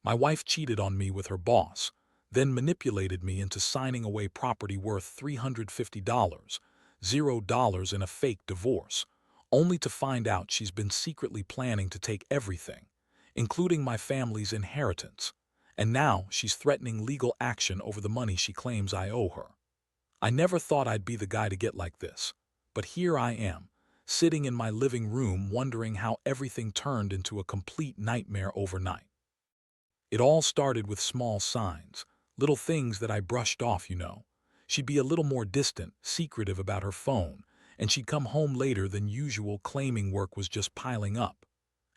My wife cheated on me with her boss, then manipulated me into signing away property worth $350, $0 in a fake divorce, only to find out she's been secretly planning to take everything, including my family's inheritance, and now she's threatening legal action over the money she claims I owe her. I never thought I'd be the guy to get like this, but here I am, sitting in my living room wondering how everything turned into a complete nightmare overnight. It all started with small signs, little things that I brushed off. She'd be a little more distant, secretive about her phone, and she'd come home later than usual claiming work was just piling up.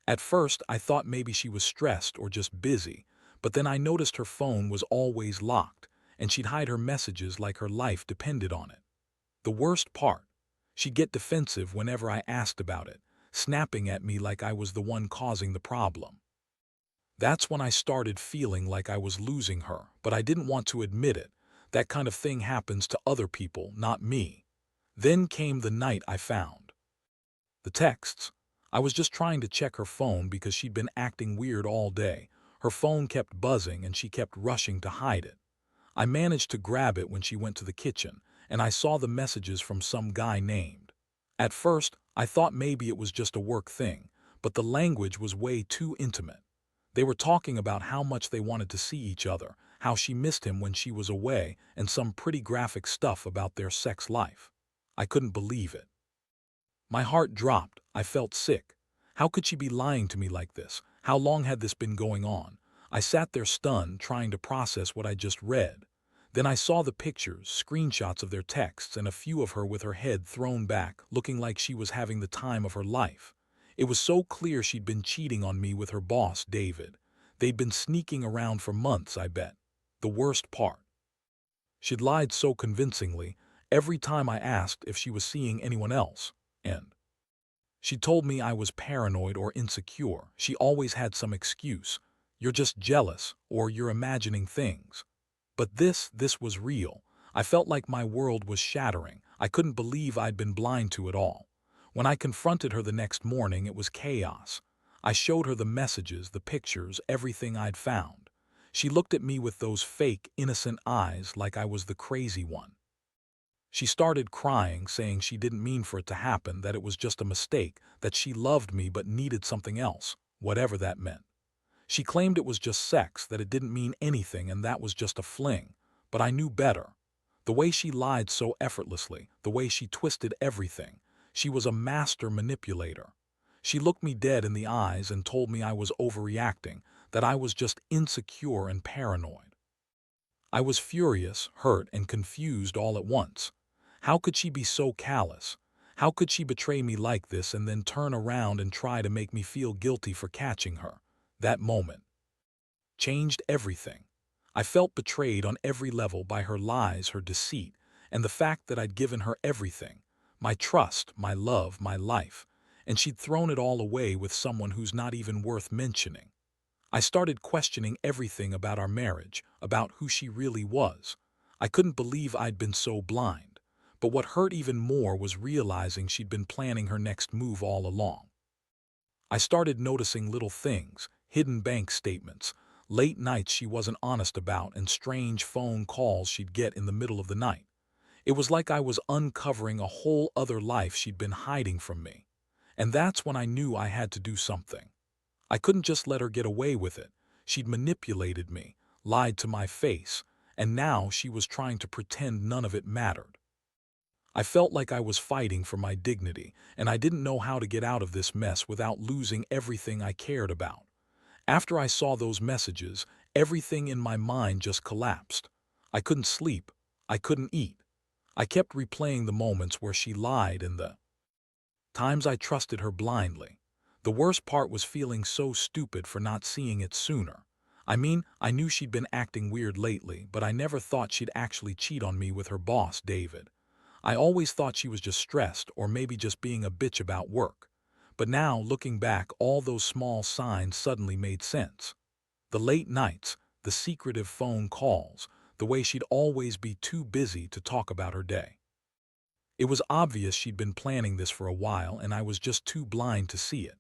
At first, I thought maybe she was stressed or just busy, but then I noticed her phone was always locked, and she'd hide her messages like her life depended on it. The worst part, she'd get defensive whenever I asked about it, snapping at me like I was the one causing the problem. That's when I started feeling like I was losing her, but I didn't want to admit it. That kind of thing happens to other people, not me. Then came the night I found the texts. I was just trying to check her phone because she'd been acting weird all day. Her phone kept buzzing and she kept rushing to hide it. I managed to grab it when she went to the kitchen, and I saw the messages from some guy named. At first, I thought maybe it was just a work thing, but the language was way too intimate. They were talking about how much they wanted to see each other, how she missed him when she was away, and some pretty graphic stuff about their sex life. I couldn't believe it. My heart dropped. I felt sick. How could she be lying to me like this? How long had this been going on? I sat there stunned, trying to process what I just read. Then I saw the pictures, screenshots of their texts, and a few of her with her head thrown back, looking like she was having the time of her life. It was so clear she'd been cheating on me with her boss, David. They'd been sneaking around for months, I bet. The worst part, she'd lied so convincingly every time I asked if she was seeing anyone else, and she told me I was paranoid or insecure. She always had some excuse. You're just jealous, or you're imagining things. But this was real. I felt like my world was shattering. I couldn't believe I'd been blind to it all. When I confronted her the next morning, it was chaos. I showed her the messages, the pictures, everything I'd found. She looked at me with those fake, innocent eyes like I was the crazy one. She started crying, saying she didn't mean for it to happen, that it was just a mistake, that she loved me but needed something else, whatever that meant. She claimed it was just sex, that it didn't mean anything and that was just a fling. But I knew better. The way she lied so effortlessly, the way she twisted everything. She was a master manipulator. She looked me dead in the eyes and told me I was overreacting, that I was just insecure and paranoid. I was furious, hurt, and confused all at once. How could she be so callous? How could she betray me like this and then turn around and try to make me feel guilty for catching her? That moment changed everything. I felt betrayed on every level by her lies, her deceit, and the fact that I'd given her everything. My trust, my love, my life. And she'd thrown it all away with someone who's not even worth mentioning. I started questioning everything about our marriage, about who she really was. I couldn't believe I'd been so blind. But what hurt even more was realizing she'd been planning her next move all along. I started noticing little things, hidden bank statements, late nights she wasn't honest about, and strange phone calls she'd get in the middle of the night. It was like I was uncovering a whole other life she'd been hiding from me. And that's when I knew I had to do something. I couldn't just let her get away with it. She'd manipulated me, lied to my face, and now she was trying to pretend none of it mattered. I felt like I was fighting for my dignity, and I didn't know how to get out of this mess without losing everything I cared about. After I saw those messages, everything in my mind just collapsed. I couldn't sleep. I couldn't eat. I kept replaying the moments where she lied and the times I trusted her blindly. The worst part was feeling so stupid for not seeing it sooner. I mean, I knew she'd been acting weird lately, but I never thought she'd actually cheat on me with her boss, David. I always thought she was just stressed or maybe just being a bitch about work. But now, looking back, all those small signs suddenly made sense. The late nights, the secretive phone calls, the way she'd always be too busy to talk about her day. It was obvious she'd been planning this for a while, and I was just too blind to see it.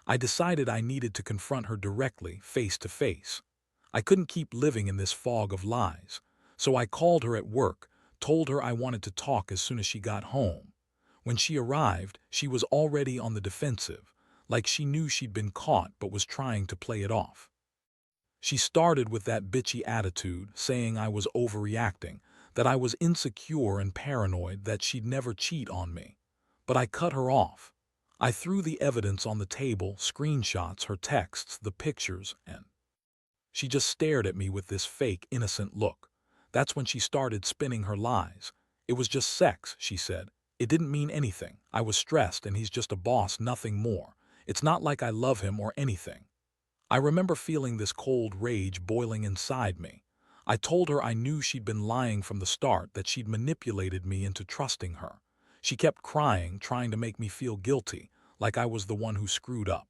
I decided I needed to confront her directly, face to face. I couldn't keep living in this fog of lies. So I called her at work, told her I wanted to talk as soon as she got home. When she arrived, she was already on the defensive, like she knew she'd been caught but was trying to play it off. She started with that bitchy attitude, saying I was overreacting, that I was insecure and paranoid, that she'd never cheat on me. But I cut her off. I threw the evidence on the table, screenshots, her texts, the pictures, and she just stared at me with this fake, innocent look. That's when she started spinning her lies. It was just sex, she said. It didn't mean anything. I was stressed and he's just a boss, nothing more. It's not like I love him or anything. I remember feeling this cold rage boiling inside me. I told her I knew she'd been lying from the start, that she'd manipulated me into trusting her. She kept crying, trying to make me feel guilty, like I was the one who screwed up.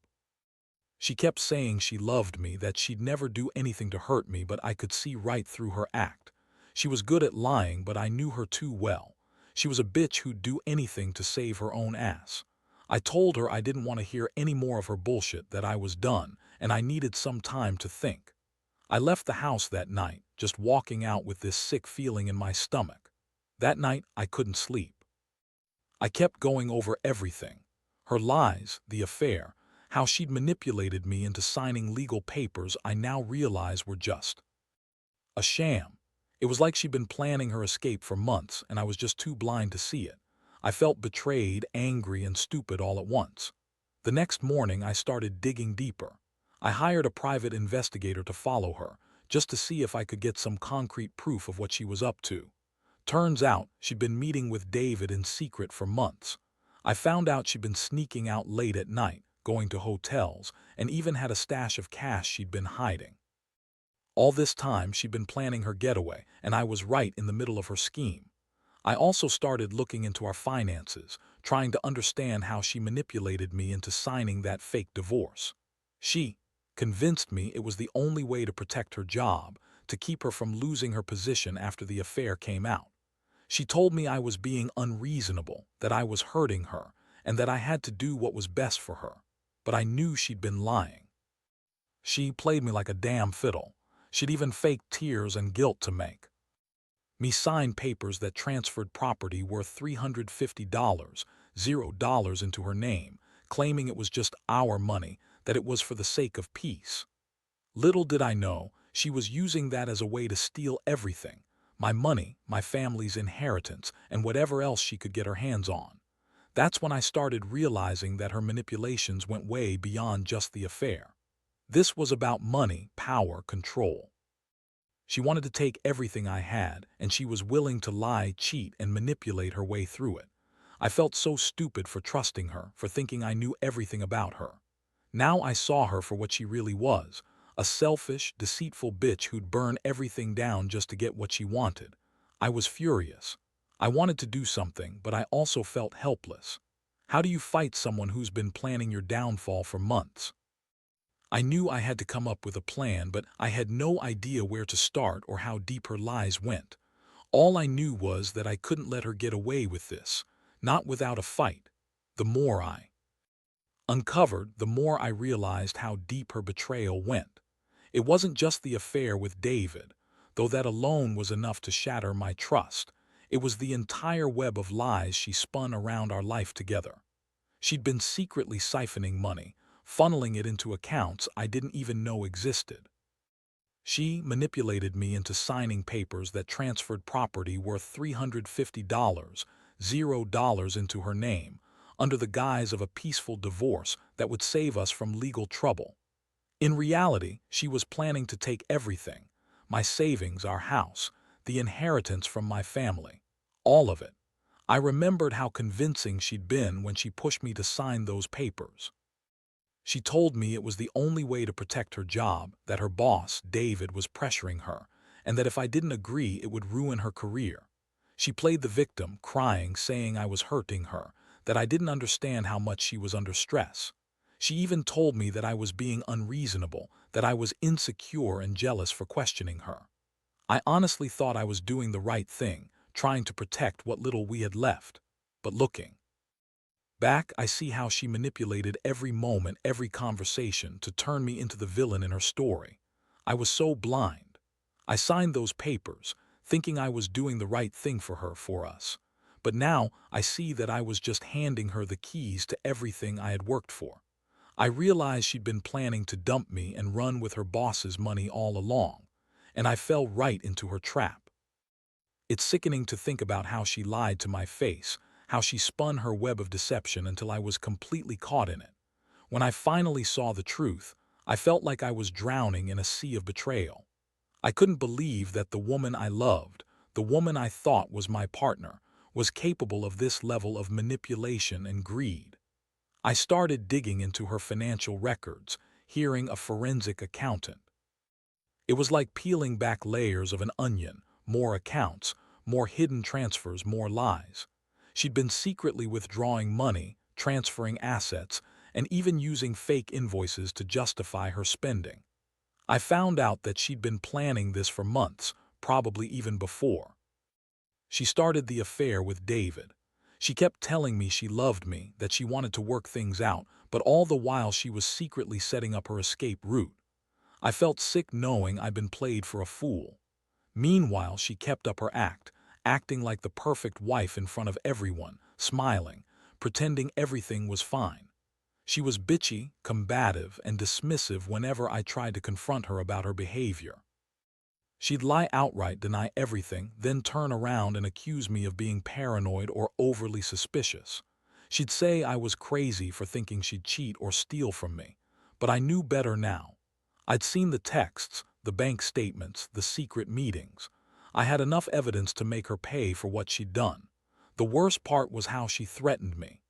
She kept saying she loved me, that she'd never do anything to hurt me, but I could see right through her act. She was good at lying, but I knew her too well. She was a bitch who'd do anything to save her own ass. I told her I didn't want to hear any more of her bullshit, that I was done, and I needed some time to think. I left the house that night, just walking out with this sick feeling in my stomach. That night, I couldn't sleep. I kept going over everything. Her lies, the affair, how she'd manipulated me into signing legal papers I now realize were just a sham. It was like she'd been planning her escape for months, and I was just too blind to see it. I felt betrayed, angry, and stupid all at once. The next morning, I started digging deeper. I hired a private investigator to follow her, just to see if I could get some concrete proof of what she was up to. Turns out, she'd been meeting with David in secret for months. I found out she'd been sneaking out late at night, going to hotels, and even had a stash of cash she'd been hiding. All this time, she'd been planning her getaway, and I was right in the middle of her scheme. I also started looking into our finances, trying to understand how she manipulated me into signing that fake divorce. She convinced me it was the only way to protect her job, to keep her from losing her position after the affair came out. She told me I was being unreasonable, that I was hurting her, and that I had to do what was best for her. But I knew she'd been lying. She played me like a damn fiddle. She'd even faked tears and guilt to make me sign papers that transferred property worth $350, $0 into her name, claiming it was just our money, that it was for the sake of peace. Little did I know, she was using that as a way to steal everything, my money, my family's inheritance, and whatever else she could get her hands on. That's when I started realizing that her manipulations went way beyond just the affair. This was about money, power, control. She wanted to take everything I had, and she was willing to lie, cheat, and manipulate her way through it. I felt so stupid for trusting her, for thinking I knew everything about her. Now I saw her for what she really was, a selfish, deceitful bitch who'd burn everything down just to get what she wanted. I was furious. I wanted to do something, but I also felt helpless. How do you fight someone who's been planning your downfall for months? I knew I had to come up with a plan, but I had no idea where to start or how deep her lies went. All I knew was that I couldn't let her get away with this, not without a fight. The more I uncovered, the more I realized how deep her betrayal went. It wasn't just the affair with David, though that alone was enough to shatter my trust. It was the entire web of lies she spun around our life together. She'd been secretly siphoning money, funneling it into accounts I didn't even know existed. She manipulated me into signing papers that transferred property worth $350, $0 into her name, under the guise of a peaceful divorce that would save us from legal trouble. In reality, she was planning to take everything, my savings, our house, the inheritance from my family, all of it. I remembered how convincing she'd been when she pushed me to sign those papers. She told me it was the only way to protect her job, that her boss, David, was pressuring her, and that if I didn't agree, it would ruin her career. She played the victim, crying, saying I was hurting her, that I didn't understand how much she was under stress. She even told me that I was being unreasonable, that I was insecure and jealous for questioning her. I honestly thought I was doing the right thing, trying to protect what little we had left. But looking back, I see how she manipulated every moment, every conversation, to turn me into the villain in her story. I was so blind. I signed those papers, thinking I was doing the right thing for us. But now I see that I was just handing her the keys to everything I had worked for. I realized she'd been planning to dump me and run with her boss's money all along, and I fell right into her trap. It's sickening to think about how she lied to my face, how she spun her web of deception until I was completely caught in it. When I finally saw the truth, I felt like I was drowning in a sea of betrayal. I couldn't believe that the woman I loved, the woman I thought was my partner, was capable of this level of manipulation and greed. I started digging into her financial records, hearing a forensic accountant. It was like peeling back layers of an onion, more accounts, more hidden transfers, more lies. She'd been secretly withdrawing money, transferring assets, and even using fake invoices to justify her spending. I found out that she'd been planning this for months, probably even before. She started the affair with David. She kept telling me she loved me, that she wanted to work things out, but all the while she was secretly setting up her escape route. I felt sick knowing I'd been played for a fool. Meanwhile, she kept up her act, acting like the perfect wife in front of everyone, smiling, pretending everything was fine. She was bitchy, combative, and dismissive whenever I tried to confront her about her behavior. She'd lie outright, deny everything, then turn around and accuse me of being paranoid or overly suspicious. She'd say I was crazy for thinking she'd cheat or steal from me, but I knew better now. I'd seen the texts, the bank statements, the secret meetings. I had enough evidence to make her pay for what she'd done. The worst part was how she threatened me.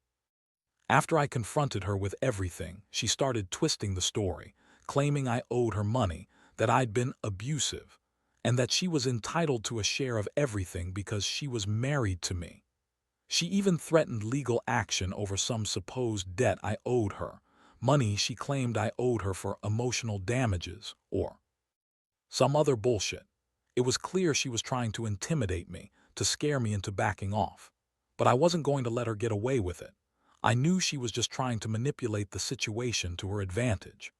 After I confronted her with everything, she started twisting the story, claiming I owed her money, that I'd been abusive, and that she was entitled to a share of everything because she was married to me. She even threatened legal action over some supposed debt I owed her, money she claimed I owed her for emotional damages or some other bullshit. It was clear she was trying to intimidate me, to scare me into backing off. But I wasn't going to let her get away with it. I knew she was just trying to manipulate the situation to her advantage.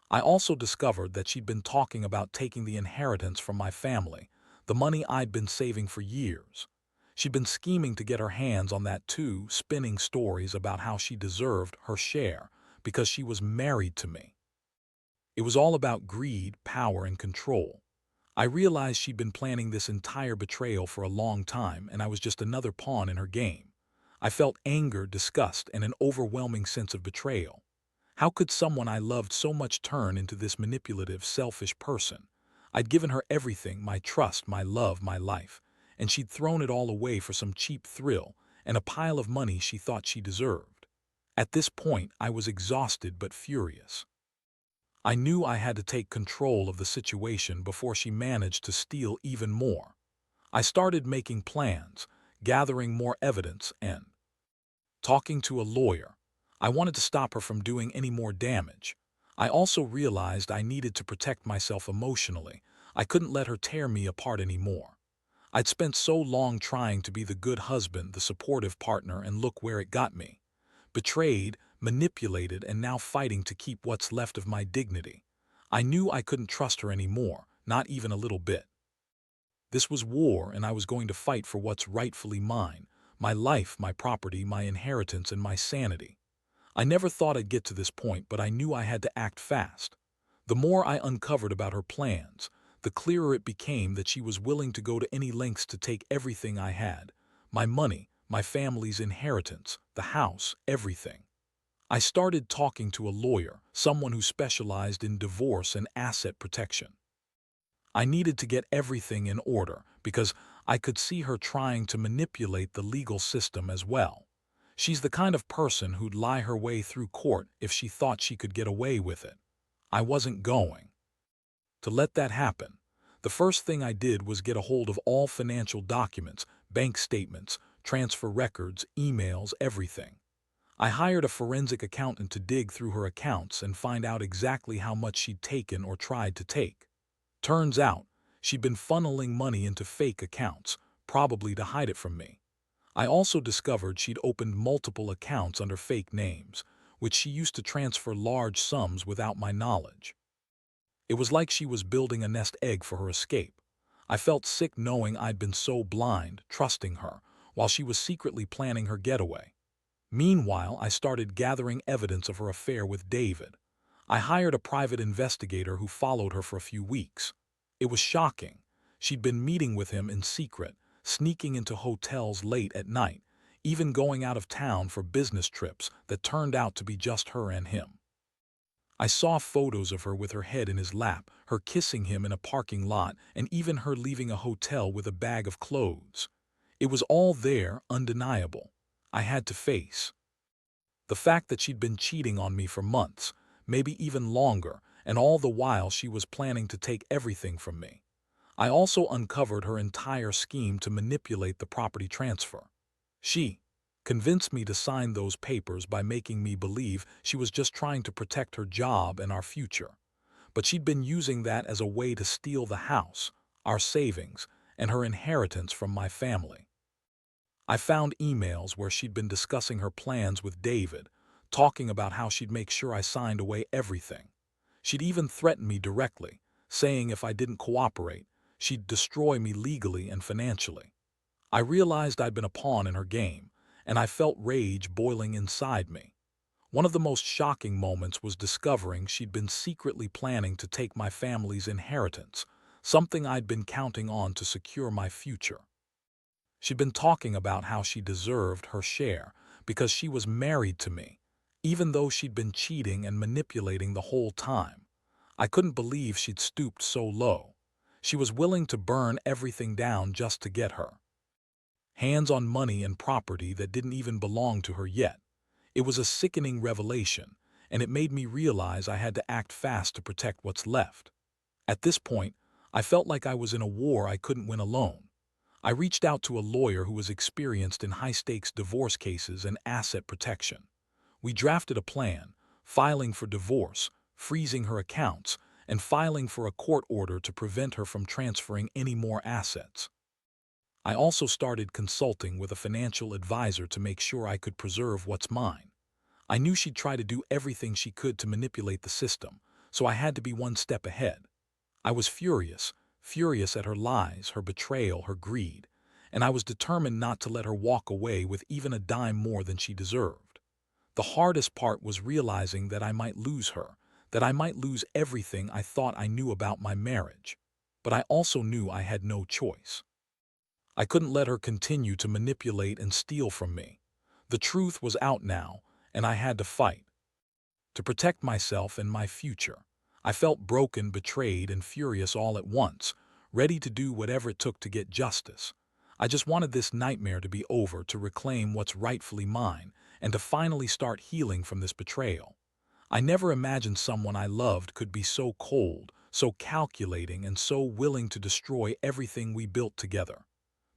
I also discovered that she'd been talking about taking the inheritance from my family, the money I'd been saving for years. She'd been scheming to get her hands on that too, spinning stories about how she deserved her share because she was married to me. It was all about greed, power, and control. I realized she'd been planning this entire betrayal for a long time, and I was just another pawn in her game. I felt anger, disgust, and an overwhelming sense of betrayal. How could someone I loved so much turn into this manipulative, selfish person? I'd given her everything, my trust, my love, my life, and she'd thrown it all away for some cheap thrill and a pile of money she thought she deserved. At this point, I was exhausted but furious. I knew I had to take control of the situation before she managed to steal even more. I started making plans, gathering more evidence, and talking to a lawyer. I wanted to stop her from doing any more damage. I also realized I needed to protect myself emotionally. I couldn't let her tear me apart anymore. I'd spent so long trying to be the good husband, the supportive partner, and look where it got me. Betrayed, manipulated, and now fighting to keep what's left of my dignity. I knew I couldn't trust her anymore, not even a little bit. This was war, and I was going to fight for what's rightfully mine, my life, my property, my inheritance, and my sanity. I never thought I'd get to this point, but I knew I had to act fast. The more I uncovered about her plans, the clearer it became that she was willing to go to any lengths to take everything I had, my money, my family's inheritance, the house, everything. I started talking to a lawyer, someone who specialized in divorce and asset protection. I needed to get everything in order because I could see her trying to manipulate the legal system as well. She's the kind of person who'd lie her way through court if she thought she could get away with it. I wasn't going to let that happen. The first thing I did was get a hold of all financial documents, bank statements, transfer records, emails, everything. I hired a forensic accountant to dig through her accounts and find out exactly how much she'd taken or tried to take. Turns out, she'd been funneling money into fake accounts, probably to hide it from me. I also discovered she'd opened multiple accounts under fake names, which she used to transfer large sums without my knowledge. It was like she was building a nest egg for her escape. I felt sick knowing I'd been so blind, trusting her, while she was secretly planning her getaway. Meanwhile, I started gathering evidence of her affair with David. I hired a private investigator who followed her for a few weeks. It was shocking. She'd been meeting with him in secret, sneaking into hotels late at night, even going out of town for business trips that turned out to be just her and him. I saw photos of her with her head in his lap, her kissing him in a parking lot, and even her leaving a hotel with a bag of clothes. It was all there, undeniable. I had to face the fact that she'd been cheating on me for months, maybe even longer, and all the while she was planning to take everything from me. I also uncovered her entire scheme to manipulate the property transfer. She convinced me to sign those papers by making me believe she was just trying to protect her job and our future. But she'd been using that as a way to steal the house, our savings, and her inheritance from my family. I found emails where she'd been discussing her plans with David, talking about how she'd make sure I signed away everything. She'd even threatened me directly, saying if I didn't cooperate, she'd destroy me legally and financially. I realized I'd been a pawn in her game, and I felt rage boiling inside me. One of the most shocking moments was discovering she'd been secretly planning to take my family's inheritance, something I'd been counting on to secure my future. She'd been talking about how she deserved her share because she was married to me, even though she'd been cheating and manipulating the whole time. I couldn't believe she'd stooped so low. She was willing to burn everything down just to get her hands on money and property that didn't even belong to her yet. It was a sickening revelation, and it made me realize I had to act fast to protect what's left. At this point, I felt like I was in a war I couldn't win alone. I reached out to a lawyer who was experienced in high-stakes divorce cases and asset protection. We drafted a plan, filing for divorce, freezing her accounts, and filing for a court order to prevent her from transferring any more assets. I also started consulting with a financial advisor to make sure I could preserve what's mine. I knew she'd try to do everything she could to manipulate the system, so I had to be one step ahead. I was furious at her lies, her betrayal, her greed, and I was determined not to let her walk away with even a dime more than she deserved. The hardest part was realizing that I might lose her, that I might lose everything I thought I knew about my marriage. But I also knew I had no choice. I couldn't let her continue to manipulate and steal from me. The truth was out now, and I had to fight to protect myself and my future. I felt broken, betrayed, and furious all at once, ready to do whatever it took to get justice. I just wanted this nightmare to be over, to reclaim what's rightfully mine, and to finally start healing from this betrayal. I never imagined someone I loved could be so cold, so calculating, and so willing to destroy everything we built together.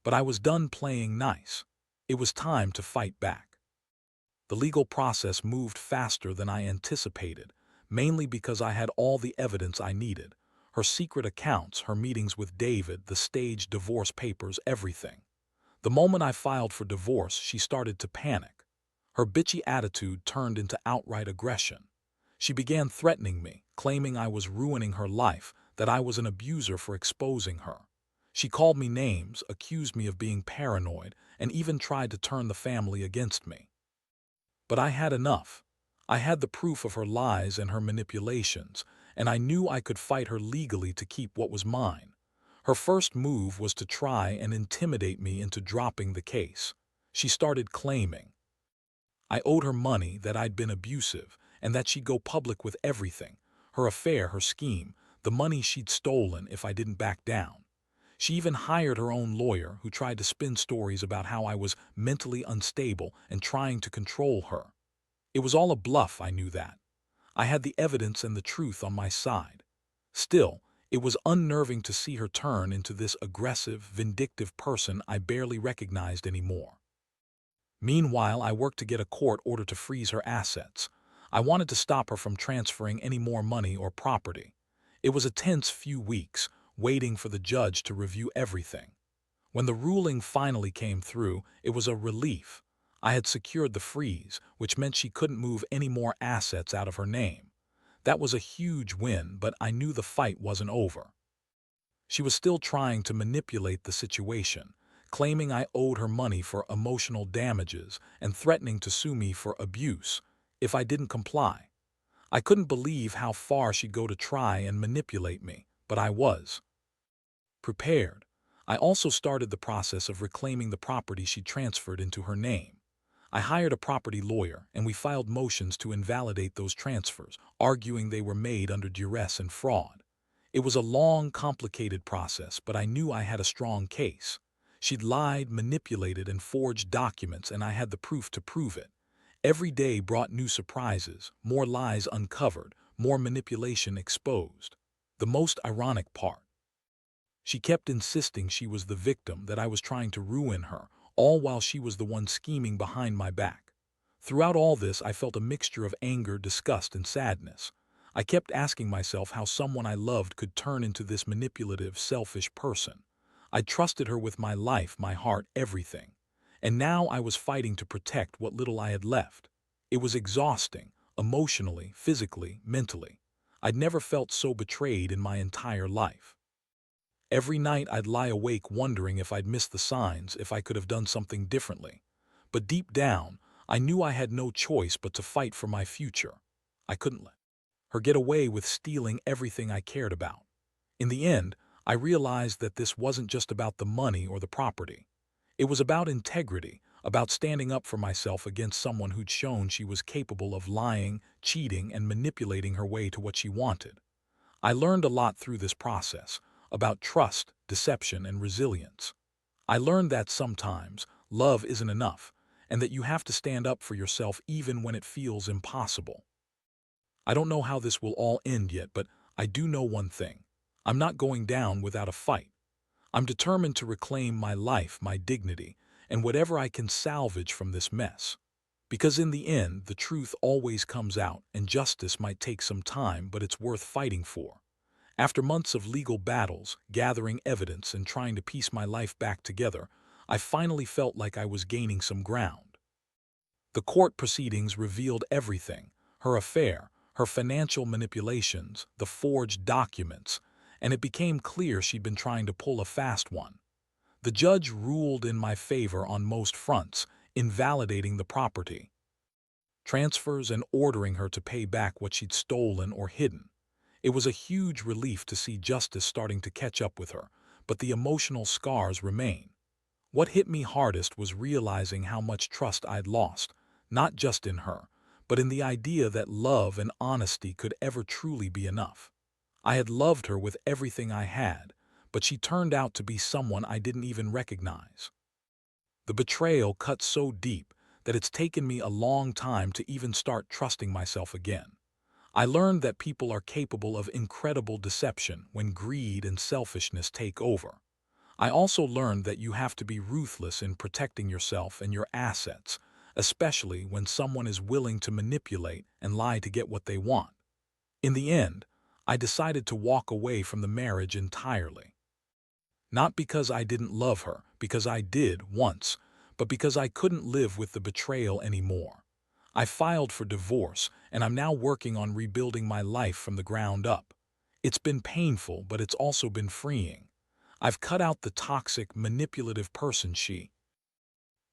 But I was done playing nice. It was time to fight back. The legal process moved faster than I anticipated, mainly because I had all the evidence I needed. Her secret accounts, her meetings with David, the staged divorce papers, everything. The moment I filed for divorce, she started to panic. Her bitchy attitude turned into outright aggression. She began threatening me, claiming I was ruining her life, that I was an abuser for exposing her. She called me names, accused me of being paranoid, and even tried to turn the family against me. But I had enough. I had the proof of her lies and her manipulations, and I knew I could fight her legally to keep what was mine. Her first move was to try and intimidate me into dropping the case. She started claiming I owed her money, that I'd been abusive, and that she'd go public with everything, her affair, her scheme, the money she'd stolen if I didn't back down. She even hired her own lawyer, who tried to spin stories about how I was mentally unstable and trying to control her. It was all a bluff, I knew that. I had the evidence and the truth on my side. Still, it was unnerving to see her turn into this aggressive, vindictive person I barely recognized anymore. Meanwhile, I worked to get a court order to freeze her assets. I wanted to stop her from transferring any more money or property. It was a tense few weeks, waiting for the judge to review everything. When the ruling finally came through, it was a relief. I had secured the freeze, which meant she couldn't move any more assets out of her name. That was a huge win, but I knew the fight wasn't over. She was still trying to manipulate the situation, claiming I owed her money for emotional damages and threatening to sue me for abuse if I didn't comply. I couldn't believe how far she'd go to try and manipulate me, but I was prepared. I also started the process of reclaiming the property she transferred into her name. I hired a property lawyer, and we filed motions to invalidate those transfers, arguing they were made under duress and fraud. It was a long, complicated process, but I knew I had a strong case. She'd lied, manipulated, and forged documents, and I had the proof to prove it. Every day brought new surprises, more lies uncovered, more manipulation exposed. The most ironic part: she kept insisting she was the victim, that I was trying to ruin her, all while she was the one scheming behind my back. Throughout all this, I felt a mixture of anger, disgust, and sadness. I kept asking myself how someone I loved could turn into this manipulative, selfish person. I trusted her with my life, my heart, everything. And now I was fighting to protect what little I had left. It was exhausting, emotionally, physically, mentally. I'd never felt so betrayed in my entire life. Every night I'd lie awake wondering if I'd missed the signs, if I could have done something differently. But deep down, I knew I had no choice but to fight for my future. I couldn't let her get away with stealing everything I cared about. In the end, I realized that this wasn't just about the money or the property. It was about integrity, about standing up for myself against someone who'd shown she was capable of lying, cheating, and manipulating her way to what she wanted. I learned a lot through this process, about trust, deception, and resilience. I learned that sometimes love isn't enough, and that you have to stand up for yourself even when it feels impossible. I don't know how this will all end yet, but I do know one thing: I'm not going down without a fight. I'm determined to reclaim my life, my dignity, and whatever I can salvage from this mess. Because in the end, the truth always comes out, and justice might take some time, but it's worth fighting for. After months of legal battles, gathering evidence, and trying to piece my life back together, I finally felt like I was gaining some ground. The court proceedings revealed everything: her affair, her financial manipulations, the forged documents, and it became clear she'd been trying to pull a fast one. The judge ruled in my favor on most fronts, invalidating the property transfers and ordering her to pay back what she'd stolen or hidden. It was a huge relief to see justice starting to catch up with her, but the emotional scars remain. What hit me hardest was realizing how much trust I'd lost, not just in her, but in the idea that love and honesty could ever truly be enough. I had loved her with everything I had, but she turned out to be someone I didn't even recognize. The betrayal cut so deep that it's taken me a long time to even start trusting myself again. I learned that people are capable of incredible deception when greed and selfishness take over. I also learned that you have to be ruthless in protecting yourself and your assets, especially when someone is willing to manipulate and lie to get what they want. In the end, I decided to walk away from the marriage entirely. Not because I didn't love her, because I did once, but because I couldn't live with the betrayal anymore. I filed for divorce, and I'm now working on rebuilding my life from the ground up. It's been painful, but it's also been freeing. I've cut out the toxic, manipulative person she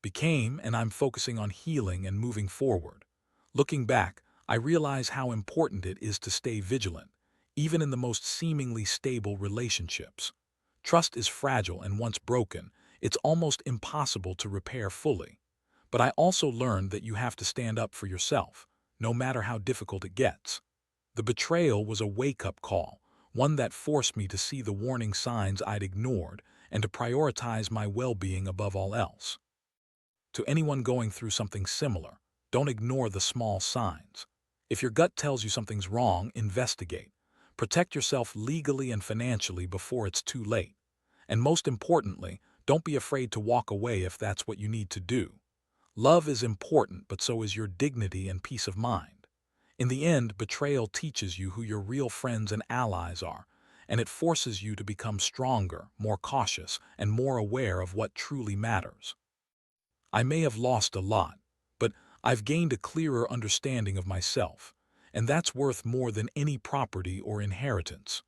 became, and I'm focusing on healing and moving forward. Looking back, I realize how important it is to stay vigilant, even in the most seemingly stable relationships. Trust is fragile, and once broken, it's almost impossible to repair fully. But I also learned that you have to stand up for yourself, no matter how difficult it gets. The betrayal was a wake-up call, one that forced me to see the warning signs I'd ignored and to prioritize my well-being above all else. To anyone going through something similar, don't ignore the small signs. If your gut tells you something's wrong, investigate. Protect yourself legally and financially before it's too late. And most importantly, don't be afraid to walk away if that's what you need to do. Love is important, but so is your dignity and peace of mind. In the end, betrayal teaches you who your real friends and allies are, and it forces you to become stronger, more cautious, and more aware of what truly matters. I may have lost a lot, but I've gained a clearer understanding of myself, and that's worth more than any property or inheritance.